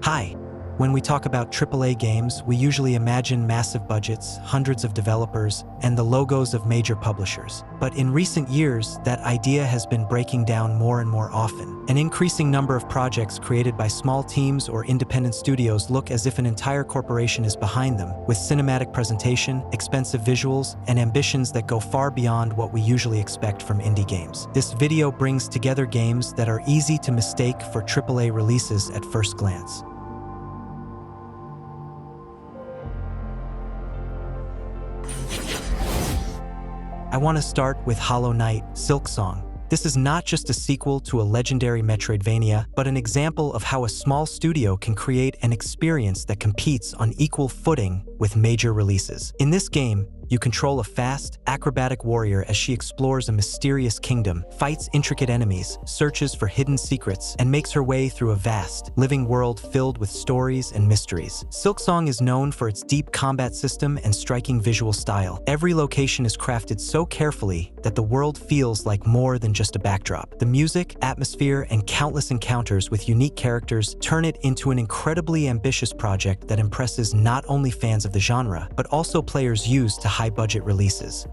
Hi. When we talk about AAA games, we usually imagine massive budgets, hundreds of developers, and the logos of major publishers. But in recent years, that idea has been breaking down more and more often. An increasing number of projects created by small teams or independent studios look as if an entire corporation is behind them, with cinematic presentation, expensive visuals, and ambitions that go far beyond what we usually expect from indie games. This video brings together games that are easy to mistake for AAA releases at first glance. I want to start with Hollow Knight: Silksong. This is not just a sequel to a legendary Metroidvania, but an example of how a small studio can create an experience that competes on equal footing with major releases. In this game, you control a fast, acrobatic warrior as she explores a mysterious kingdom, fights intricate enemies, searches for hidden secrets, and makes her way through a vast, living world filled with stories and mysteries. Silksong is known for its deep combat system and striking visual style. Every location is crafted so carefully that the world feels like more than just a backdrop. The music, atmosphere, and countless encounters with unique characters turn it into an incredibly ambitious project that impresses not only fans of the genre, but also players used to high-budget releases.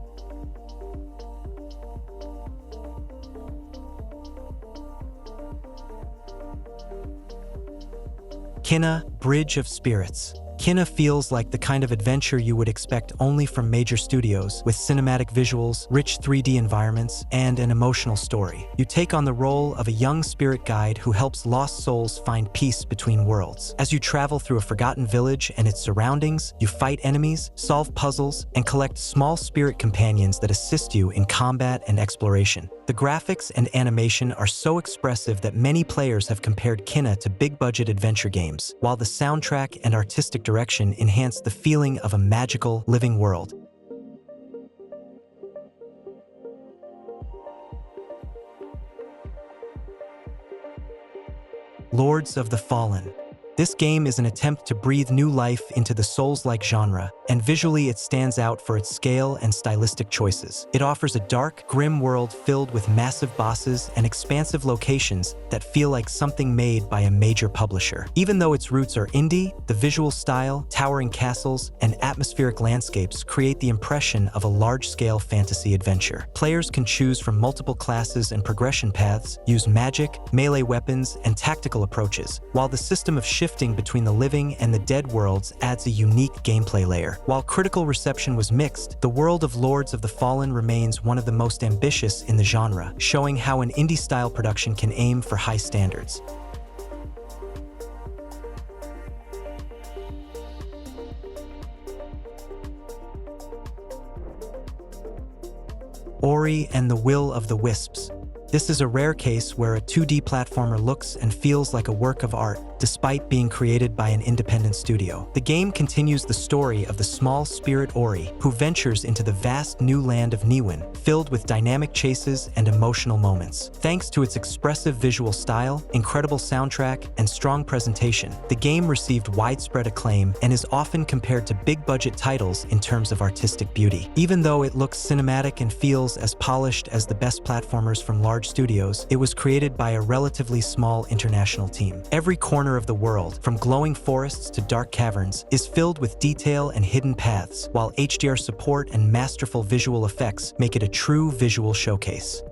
Kena: Bridge of Spirits. Kena feels like the kind of adventure you would expect only from major studios, with cinematic visuals, rich 3D environments, and an emotional story. You take on the role of a young spirit guide who helps lost souls find peace between worlds. As you travel through a forgotten village and its surroundings, you fight enemies, solve puzzles, and collect small spirit companions that assist you in combat and exploration. The graphics and animation are so expressive that many players have compared Kena to big-budget adventure games, while the soundtrack and artistic direction enhance the feeling of a magical, living world. Lords of the Fallen. This game is an attempt to breathe new life into the Souls-like genre, and visually it stands out for its scale and stylistic choices. It offers a dark, grim world filled with massive bosses and expansive locations that feel like something made by a major publisher. Even though its roots are indie, the visual style, towering castles, and atmospheric landscapes create the impression of a large-scale fantasy adventure. Players can choose from multiple classes and progression paths, use magic, melee weapons, and tactical approaches, while the system of shifting between the living and the dead worlds adds a unique gameplay layer. While critical reception was mixed, the world of Lords of the Fallen remains one of the most ambitious in the genre, showing how an indie-style production can aim for high standards. Ori and the Will of the Wisps. This is a rare case where a 2D platformer looks and feels like a work of art, despite being created by an independent studio. The game continues the story of the small spirit Ori, who ventures into the vast new land of Niwen, filled with dynamic chases and emotional moments. Thanks to its expressive visual style, incredible soundtrack, and strong presentation, the game received widespread acclaim and is often compared to big-budget titles in terms of artistic beauty. Even though it looks cinematic and feels as polished as the best platformers from large studios, it was created by a relatively small international team. Every corner of the world, from glowing forests to dark caverns, is filled with detail and hidden paths, while HDR support and masterful visual effects make it a true visual showcase.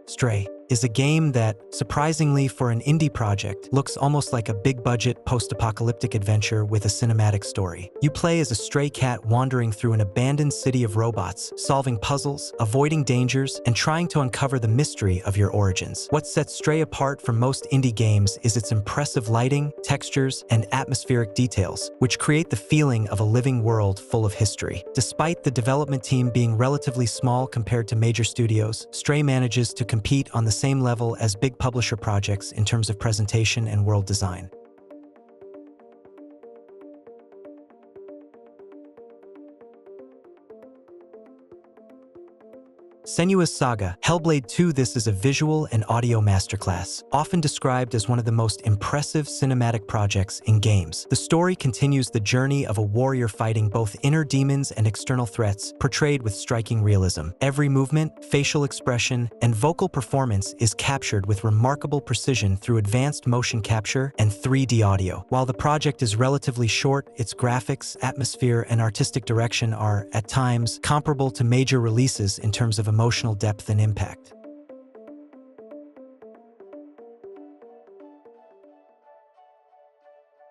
Stray is a game that, surprisingly for an indie project, looks almost like a big-budget post-apocalyptic adventure with a cinematic story. You play as a stray cat wandering through an abandoned city of robots, solving puzzles, avoiding dangers, and trying to uncover the mystery of your origins. What sets Stray apart from most indie games is its impressive lighting, textures, and atmospheric details, which create the feeling of a living world full of history. Despite the development team being relatively small compared to major studios, Stray manages to compete on the same level as big publisher projects in terms of presentation and world design. Senua's Saga, Hellblade 2. This is a visual and audio masterclass, often described as one of the most impressive cinematic projects in games. The story continues the journey of a warrior fighting both inner demons and external threats, portrayed with striking realism. Every movement, facial expression, and vocal performance is captured with remarkable precision through advanced motion capture and 3D audio. While the project is relatively short, its graphics, atmosphere, and artistic direction are, at times, comparable to major releases in terms of emotional depth and impact.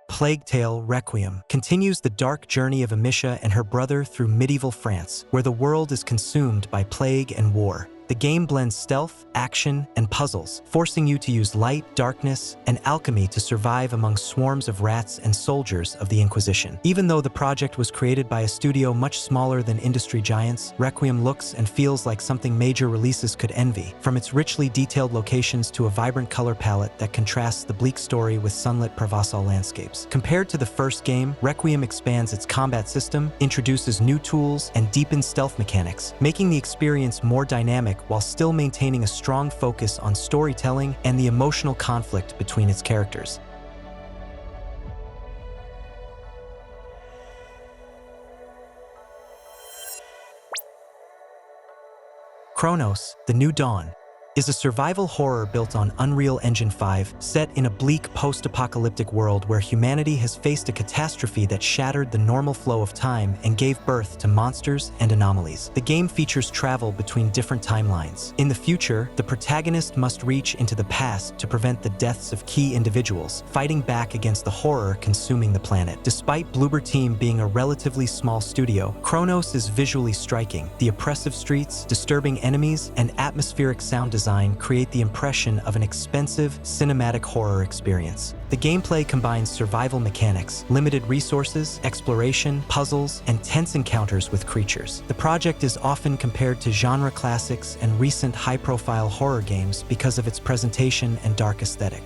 Plague Tale: Requiem continues the dark journey of Amicia and her brother through medieval France, where the world is consumed by plague and war. The game blends stealth, action, and puzzles, forcing you to use light, darkness, and alchemy to survive among swarms of rats and soldiers of the Inquisition. Even though the project was created by a studio much smaller than industry giants, Requiem looks and feels like something major releases could envy, from its richly detailed locations to a vibrant color palette that contrasts the bleak story with sunlit Provençal landscapes. Compared to the first game, Requiem expands its combat system, introduces new tools, and deepens stealth mechanics, making the experience more dynamic while still maintaining a strong focus on storytelling and the emotional conflict between its characters. Chronos: The New Dawn is a survival horror built on Unreal Engine 5, set in a bleak post-apocalyptic world where humanity has faced a catastrophe that shattered the normal flow of time and gave birth to monsters and anomalies. The game features travel between different timelines. In the future, the protagonist must reach into the past to prevent the deaths of key individuals, fighting back against the horror consuming the planet. Despite Bloober Team being a relatively small studio, Chronos is visually striking. The oppressive streets, disturbing enemies, and atmospheric sound design create the impression of an expensive, cinematic horror experience. The gameplay combines survival mechanics, limited resources, exploration, puzzles, and tense encounters with creatures. The project is often compared to genre classics and recent high-profile horror games because of its presentation and dark aesthetic.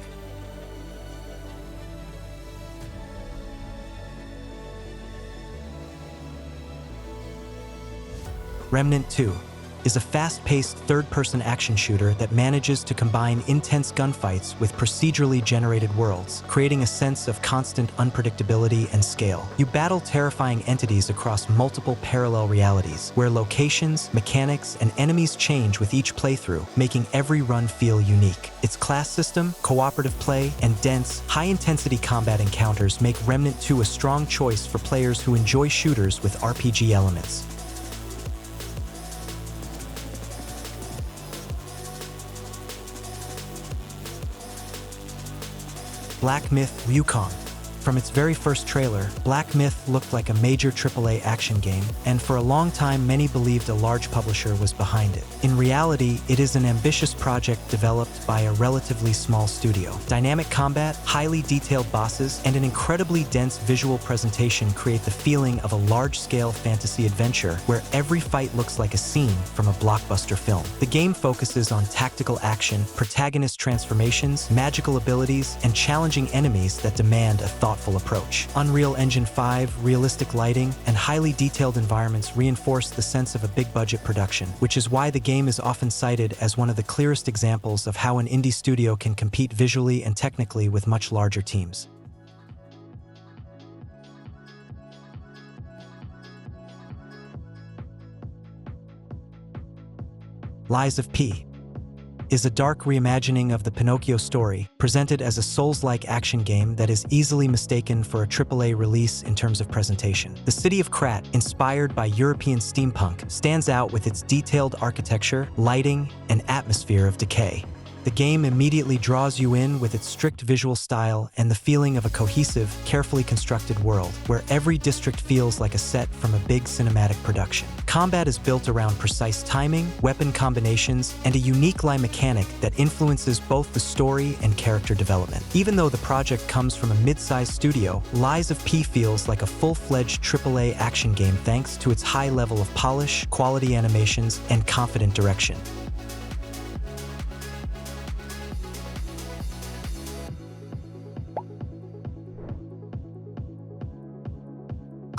Remnant 2 is a fast-paced third-person action shooter that manages to combine intense gunfights with procedurally generated worlds, creating a sense of constant unpredictability and scale. You battle terrifying entities across multiple parallel realities, where locations, mechanics, and enemies change with each playthrough, making every run feel unique. Its class system, cooperative play, and dense, high-intensity combat encounters make Remnant 2 a strong choice for players who enjoy shooters with RPG elements. Black Myth: Wukong. From its very first trailer, Black Myth looked like a major AAA action game, and for a long time many believed a large publisher was behind it. In reality, it is an ambitious project developed by a relatively small studio. Dynamic combat, highly detailed bosses, and an incredibly dense visual presentation create the feeling of a large-scale fantasy adventure where every fight looks like a scene from a blockbuster film. The game focuses on tactical action, protagonist transformations, magical abilities, and challenging enemies that demand a thoughtful approach. Unreal Engine 5, realistic lighting, and highly detailed environments reinforce the sense of a big-budget production, which is why the game is often cited as one of the clearest examples of how an indie studio can compete visually and technically with much larger teams. Lies of P is a dark reimagining of the Pinocchio story, presented as a Souls-like action game that is easily mistaken for a AAA release in terms of presentation. The city of Krat, inspired by European steampunk, stands out with its detailed architecture, lighting, and atmosphere of decay. The game immediately draws you in with its strict visual style and the feeling of a cohesive, carefully constructed world, where every district feels like a set from a big cinematic production. Combat is built around precise timing, weapon combinations, and a unique line mechanic that influences both the story and character development. Even though the project comes from a mid-sized studio, Lies of P feels like a full-fledged AAA action game thanks to its high level of polish, quality animations, and confident direction.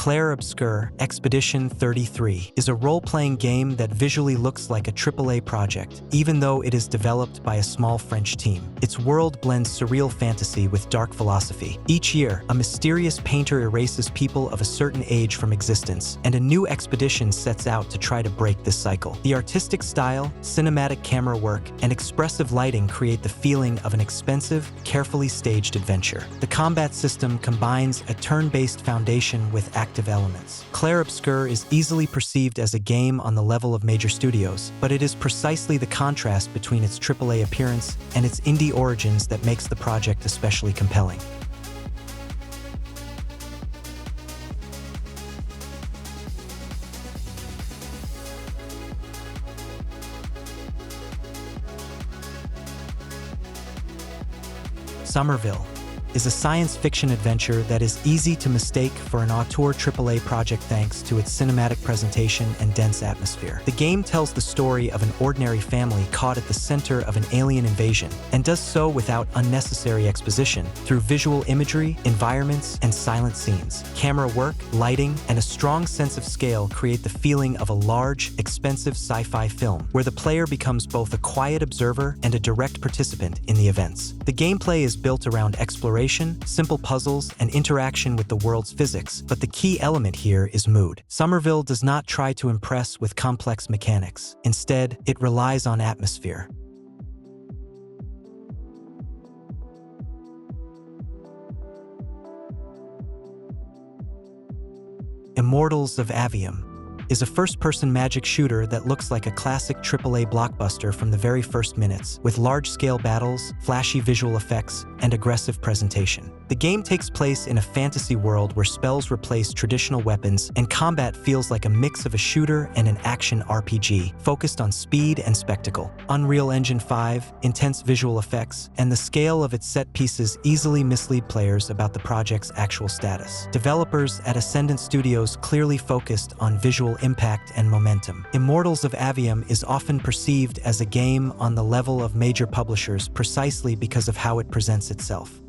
Clair Obscur Expedition 33 is a role-playing game that visually looks like a AAA project, even though it is developed by a small French team. Its world blends surreal fantasy with dark philosophy. Each year, a mysterious painter erases people of a certain age from existence, and a new expedition sets out to try to break this cycle. The artistic style, cinematic camera work, and expressive lighting create the feeling of an expensive, carefully staged adventure. The combat system combines a turn-based foundation with active elements. Clair Obscur is easily perceived as a game on the level of major studios, but it is precisely the contrast between its AAA appearance and its indie origins that makes the project especially compelling. Somerville is a science fiction adventure that is easy to mistake for an auteur AAA project thanks to its cinematic presentation and dense atmosphere. The game tells the story of an ordinary family caught at the center of an alien invasion, and does so without unnecessary exposition through visual imagery, environments, and silent scenes. Camera work, lighting, and a strong sense of scale create the feeling of a large, expensive sci-fi film, where the player becomes both a quiet observer and a direct participant in the events. The gameplay is built around exploration, simple puzzles, and interaction with the world's physics, but the key element here is mood. Somerville does not try to impress with complex mechanics. Instead, it relies on atmosphere. Immortals of Avium is a first-person magic shooter that looks like a classic AAA blockbuster from the very first minutes, with large-scale battles, flashy visual effects, and aggressive presentation. The game takes place in a fantasy world where spells replace traditional weapons, and combat feels like a mix of a shooter and an action RPG, focused on speed and spectacle. Unreal Engine 5, intense visual effects, and the scale of its set pieces easily mislead players about the project's actual status. Developers at Ascendant Studios clearly focused on visual impact and momentum. Immortals of Avium is often perceived as a game on the level of major publishers precisely because of how it presents itself.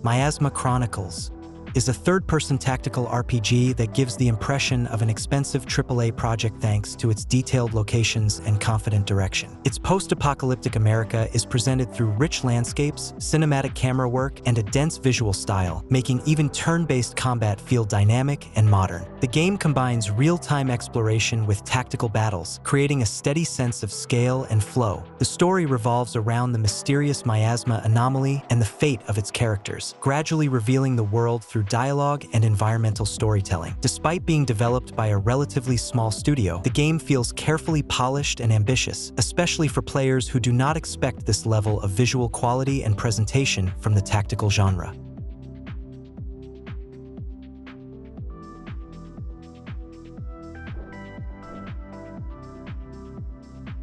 Miasma Chronicles is a third-person tactical RPG that gives the impression of an expensive AAA project thanks to its detailed locations and confident direction. Its post-apocalyptic America is presented through rich landscapes, cinematic camera work, and a dense visual style, making even turn-based combat feel dynamic and modern. The game combines real-time exploration with tactical battles, creating a steady sense of scale and flow. The story revolves around the mysterious miasma anomaly and the fate of its characters, gradually revealing the world through dialogue and environmental storytelling. Despite being developed by a relatively small studio, the game feels carefully polished and ambitious, especially for players who do not expect this level of visual quality and presentation from the tactical genre.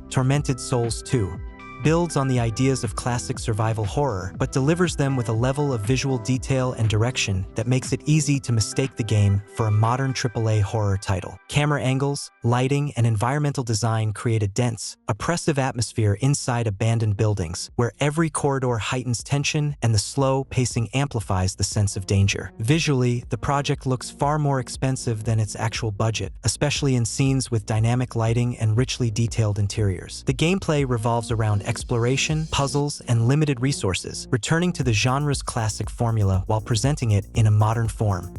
Tormented Souls 2 builds on the ideas of classic survival horror, but delivers them with a level of visual detail and direction that makes it easy to mistake the game for a modern AAA horror title. Camera angles, lighting, and environmental design create a dense, oppressive atmosphere inside abandoned buildings, where every corridor heightens tension and the slow pacing amplifies the sense of danger. Visually, the project looks far more expensive than its actual budget, especially in scenes with dynamic lighting and richly detailed interiors. The gameplay revolves around exploration, puzzles, and limited resources, returning to the genre's classic formula while presenting it in a modern form.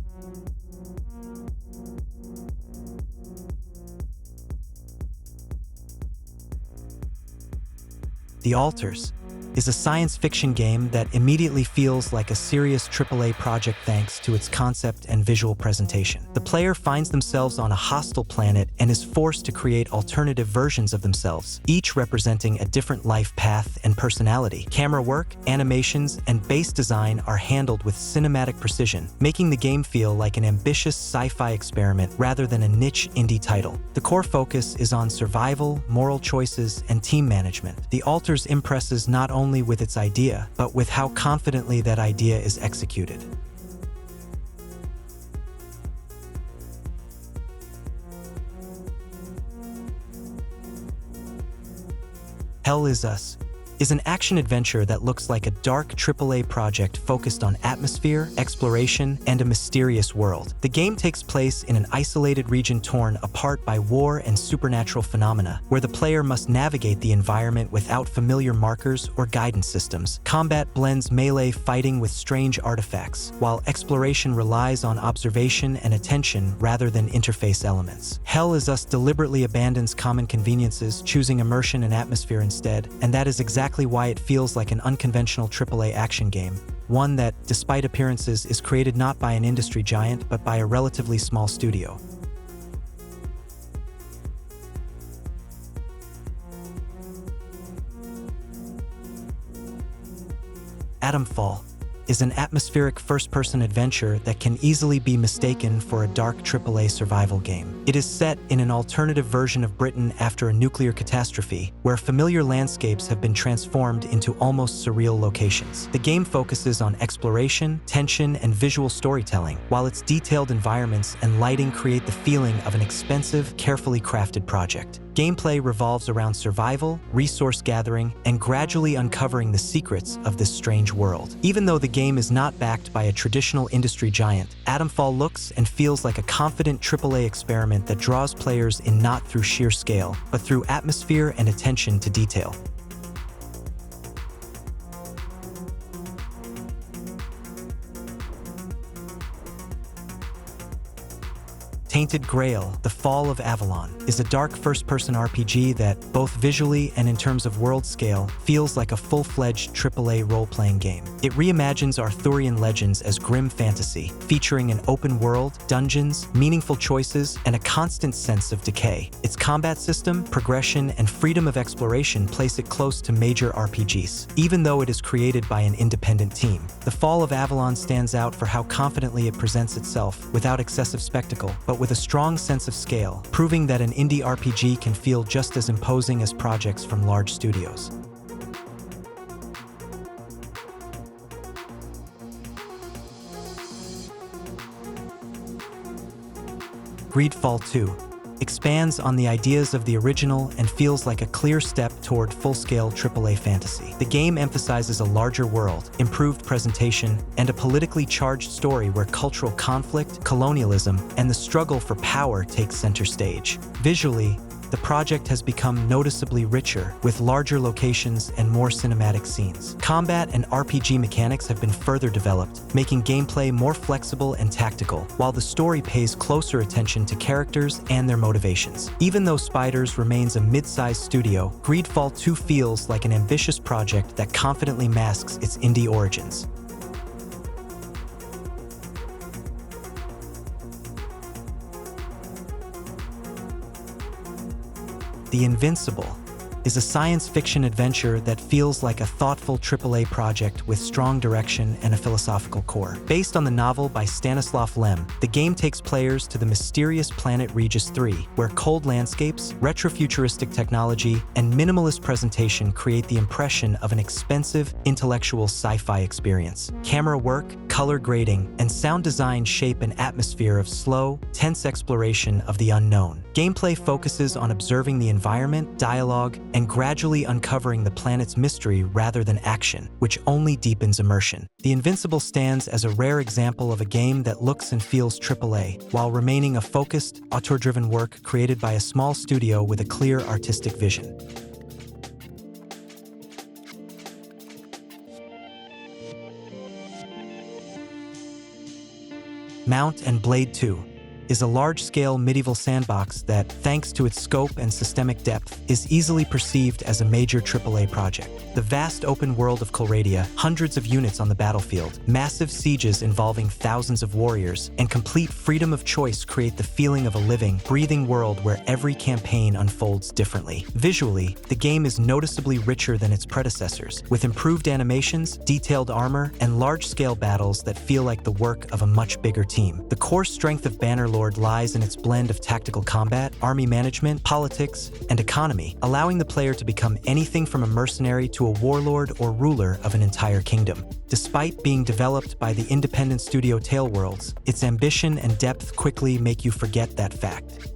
The Altars is a science fiction game that immediately feels like a serious AAA project thanks to its concept and visual presentation. The player finds themselves on a hostile planet and is forced to create alternative versions of themselves, each representing a different life path and personality. Camera work, animations, and base design are handled with cinematic precision, making the game feel like an ambitious sci-fi experiment rather than a niche indie title. The core focus is on survival, moral choices, and team management. The Altars impresses not only with its idea, but with how confidently that idea is executed. Hell Is Us is an action-adventure that looks like a dark AAA project focused on atmosphere, exploration, and a mysterious world. The game takes place in an isolated region torn apart by war and supernatural phenomena, where the player must navigate the environment without familiar markers or guidance systems. Combat blends melee fighting with strange artifacts, while exploration relies on observation and attention rather than interface elements. Hell Is Us deliberately abandons common conveniences, choosing immersion and atmosphere instead, and that is exactly why it feels like an unconventional AAA action game, one that, despite appearances, is created not by an industry giant but by a relatively small studio. Atomfall is an atmospheric first-person adventure that can easily be mistaken for a dark AAA survival game. It is set in an alternative version of Britain after a nuclear catastrophe, where familiar landscapes have been transformed into almost surreal locations. The game focuses on exploration, tension, and visual storytelling, while its detailed environments and lighting create the feeling of an expensive, carefully crafted project. Gameplay revolves around survival, resource gathering, and gradually uncovering the secrets of this strange world. Even though the game is not backed by a traditional industry giant, Atomfall looks and feels like a confident AAA experiment that draws players in not through sheer scale, but through atmosphere and attention to detail. Tainted Grail: The Fall of Avalon is a dark first-person RPG that, both visually and in terms of world scale, feels like a full-fledged AAA role-playing game. It reimagines Arthurian legends as grim fantasy, featuring an open world, dungeons, meaningful choices, and a constant sense of decay. Its combat system, progression, and freedom of exploration place it close to major RPGs, even though it is created by an independent team. The Fall of Avalon stands out for how confidently it presents itself, without excessive spectacle, but with a strong sense of scale, proving that an indie RPG can feel just as imposing as projects from large studios. Greedfall 2 expands on the ideas of the original and feels like a clear step toward full-scale AAA fantasy. The game emphasizes a larger world, improved presentation, and a politically charged story where cultural conflict, colonialism, and the struggle for power takes center stage. Visually, the project has become noticeably richer, with larger locations and more cinematic scenes. Combat and RPG mechanics have been further developed, making gameplay more flexible and tactical, while the story pays closer attention to characters and their motivations. Even though Spiders remains a mid-sized studio, Greedfall 2 feels like an ambitious project that confidently masks its indie origins. The Invincible is a science fiction adventure that feels like a thoughtful AAA project with strong direction and a philosophical core. Based on the novel by Stanislav Lem, the game takes players to the mysterious planet Regis 3, where cold landscapes, retrofuturistic technology, and minimalist presentation create the impression of an expensive, intellectual sci-fi experience. Camera work, color grading, and sound design shape an atmosphere of slow, tense exploration of the unknown. Gameplay focuses on observing the environment, dialogue, and gradually uncovering the planet's mystery rather than action, which only deepens immersion. The Invincible stands as a rare example of a game that looks and feels AAA, while remaining a focused, auteur-driven work created by a small studio with a clear artistic vision. Mount and Blade 2 is a large-scale medieval sandbox that, thanks to its scope and systemic depth, is easily perceived as a major AAA project. The vast open world of Colradia, hundreds of units on the battlefield, massive sieges involving thousands of warriors, and complete freedom of choice create the feeling of a living, breathing world where every campaign unfolds differently. Visually, the game is noticeably richer than its predecessors, with improved animations, detailed armor, and large-scale battles that feel like the work of a much bigger team. The core strength of Bannerlord lies in its blend of tactical combat, army management, politics, and economy, allowing the player to become anything from a mercenary to a warlord or ruler of an entire kingdom. Despite being developed by the independent studio Tailworlds, its ambition and depth quickly make you forget that fact.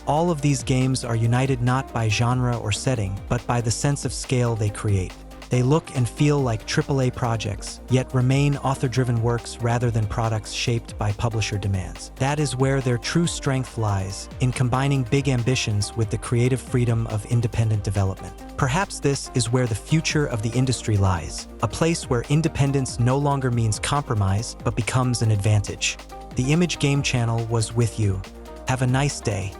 All of these games are united not by genre or setting, but by the sense of scale they create. They look and feel like AAA projects, yet remain author-driven works rather than products shaped by publisher demands. That is where their true strength lies, in combining big ambitions with the creative freedom of independent development. Perhaps this is where the future of the industry lies, a place where independence no longer means compromise, but becomes an advantage. The Image Game Channel was with you. Have a nice day.